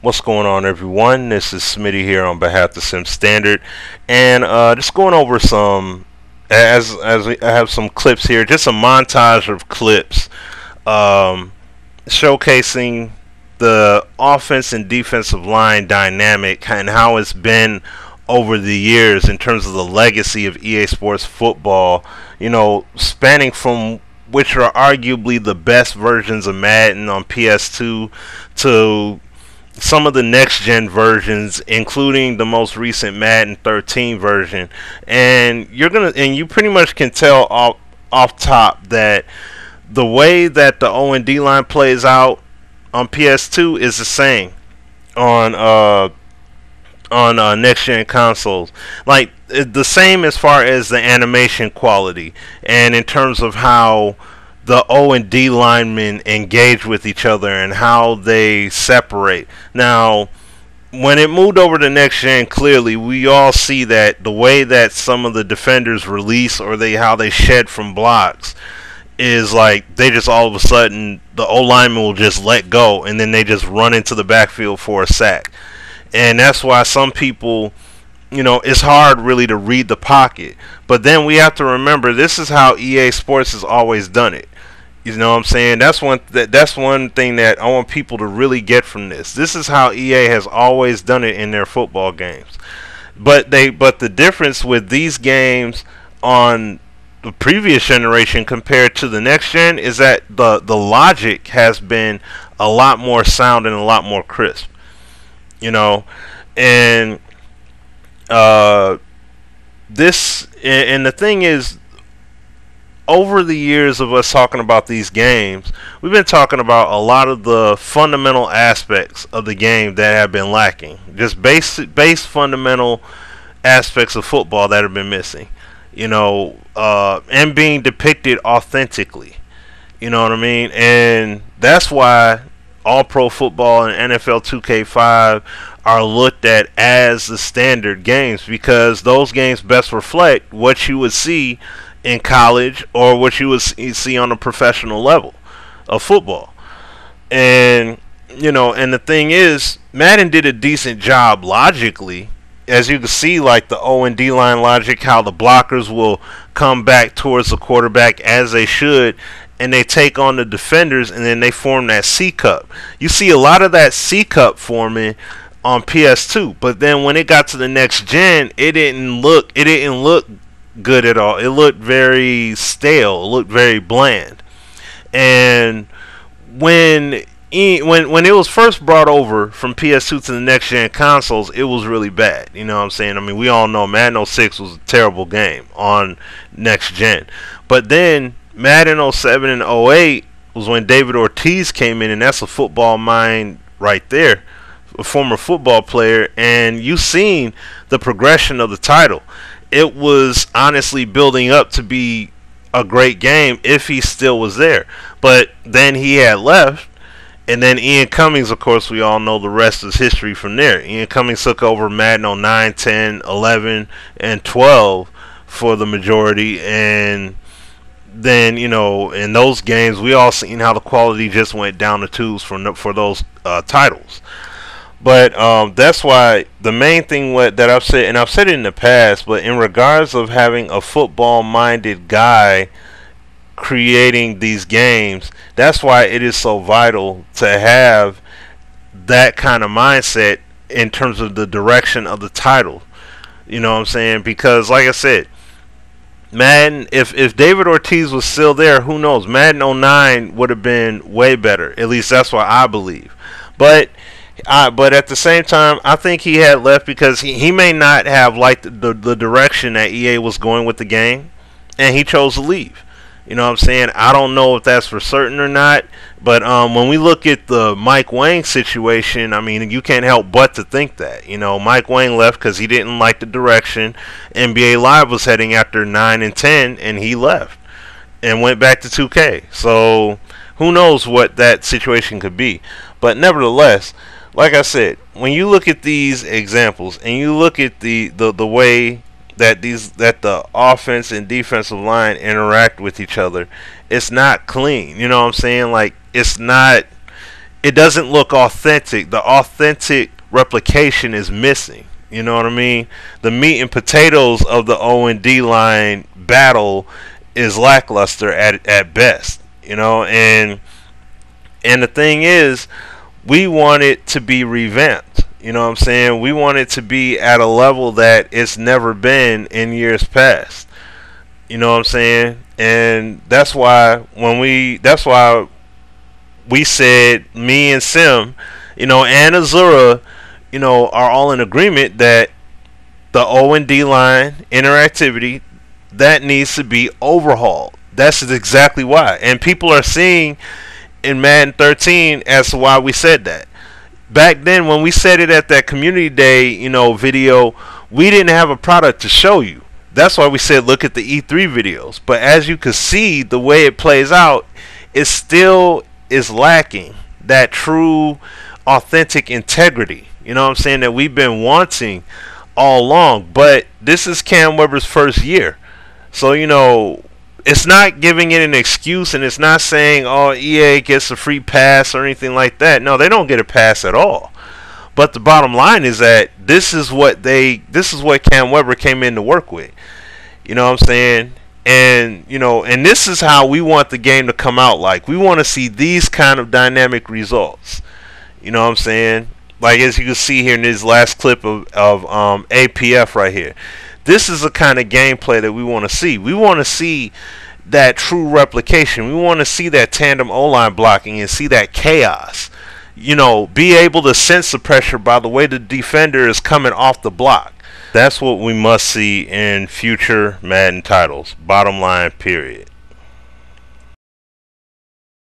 What's going on, everyone? This is Smitty here on behalf of TheSimStandard, and just going over some I have some clips here, just a montage of clips showcasing the offense and defensive line dynamic and how it's been over the years in terms of the legacy of EA Sports football. Spanning from which are arguably the best versions of Madden on PS2 to some of the next gen versions, including the most recent Madden 13 version. And you pretty much can tell off top that the way that the O and D line plays out on PS2 is the same on next gen consoles. Like the same as far as the animation quality and in terms of how the O and D linemen engage with each other and how they separate. Now, when it moved over to next gen, clearly we all see that the way that some of the defenders release or how they shed from blocks is like they just all of a sudden the O lineman will just let go and then they just run into the backfield for a sack. And that's why some people, it's hard really to read the pocket. But then we have to remember this is how EA Sports has always done it. You know what I'm saying? That's one thing that I want people to really get from this. This is how EA has always done it in their football games. But the difference with these games on the previous generation compared to the next gen is that the logic has been a lot more sound and a lot more crisp. And the thing is, over the years of us talking about these games, we've been talking about a lot of the fundamental aspects of the game that have been lacking. Just base fundamental aspects of football that have been missing. And being depicted authentically. You know what I mean? And that's why All Pro Football and NFL 2K5 are looked at as the standard games, because those games best reflect what you would see in college or what you would see on a professional level of football. And and the thing is, Madden did a decent job logically, as you can see, like the O and D line logic, how the blockers will come back towards the quarterback as they should, and they take on the defenders, and then they form that C cup. You see a lot of that C cup forming on PS2, but then when it got to the next gen, it didn't look good at all. It looked very stale. It looked very bland. And when it was first brought over from PS2 to the next gen consoles, it was really bad. You know what I'm saying? I mean, we all know Madden 06 was a terrible game on next gen. But then Madden 07 and 08 was when David Ortiz came in, and that's a football mind right there, a former football player, and you've seen the progression of the title. It was honestly building up to be a great game if he still was there. But then he had left, and then Ian Cummings, of course, we all know the rest is history from there. Ian Cummings took over Madden 09, 10, 11, and 12 for the majority, and then, in those games, we all seen how the quality just went down the tubes for those titles. But that's why the main thing that I've said, and I've said it in the past, but in regards of having a football-minded guy creating these games, that's why it is so vital to have that kind of mindset in terms of the direction of the title. You know what I'm saying? Because, like I said, Madden, if David Ortiz was still there, who knows? Madden 09 would have been way better. At least that's what I believe. But at the same time, I think he had left because he may not have liked the direction that EA was going with the game, and he chose to leave. You know what I'm saying? I don't know if that's for certain or not, but when we look at the Mike Wang situation, I mean, you can't help but to think that. Mike Wang left because he didn't like the direction NBA Live was heading after 9 and 10, and he left and went back to 2K. So who knows what that situation could be. But nevertheless, like I said, when you look at these examples and you look at the way that the offense and defensive line interact with each other, it's not clean. You know what I'm saying? Like, it's not it doesn't look authentic. The authentic replication is missing. You know what I mean? The meat and potatoes of the O and D line battle is lackluster at best. You know, and the thing is, we want it to be revamped. You know what I'm saying? We want it to be at a level that it's never been in years past. You know what I'm saying? And that's why we said, me and Sim, you know, and Azura, you know, are all in agreement that the O and D line interactivity, that needs to be overhauled. That's exactly why. And people are seeing in Madden 13 as to why we said that. Back then, when we said it at that community day, you know, video, we didn't have a product to show you. That's why we said look at the E3 videos. But as you can see, the way it plays out, it still is lacking that true, authentic integrity. You know what I'm saying? That we've been wanting all along. But this is Cam Weber's first year. So, you know, it's not giving it an excuse, and it's not saying, oh, EA gets a free pass or anything like that. No, they don't get a pass at all. But the bottom line is that this is what Cam Weber came in to work with. You know what I'm saying? And, you know, and this is how we want the game to come out like. We want to see these kind of dynamic results. You know what I'm saying? Like, as you can see here in this last clip of APF right here. This is the kind of gameplay that we want to see. We want to see that true replication. We want to see that tandem O-line blocking and see that chaos. You know, be able to sense the pressure by the way the defender is coming off the block. That's what we must see in future Madden titles. Bottom line, period.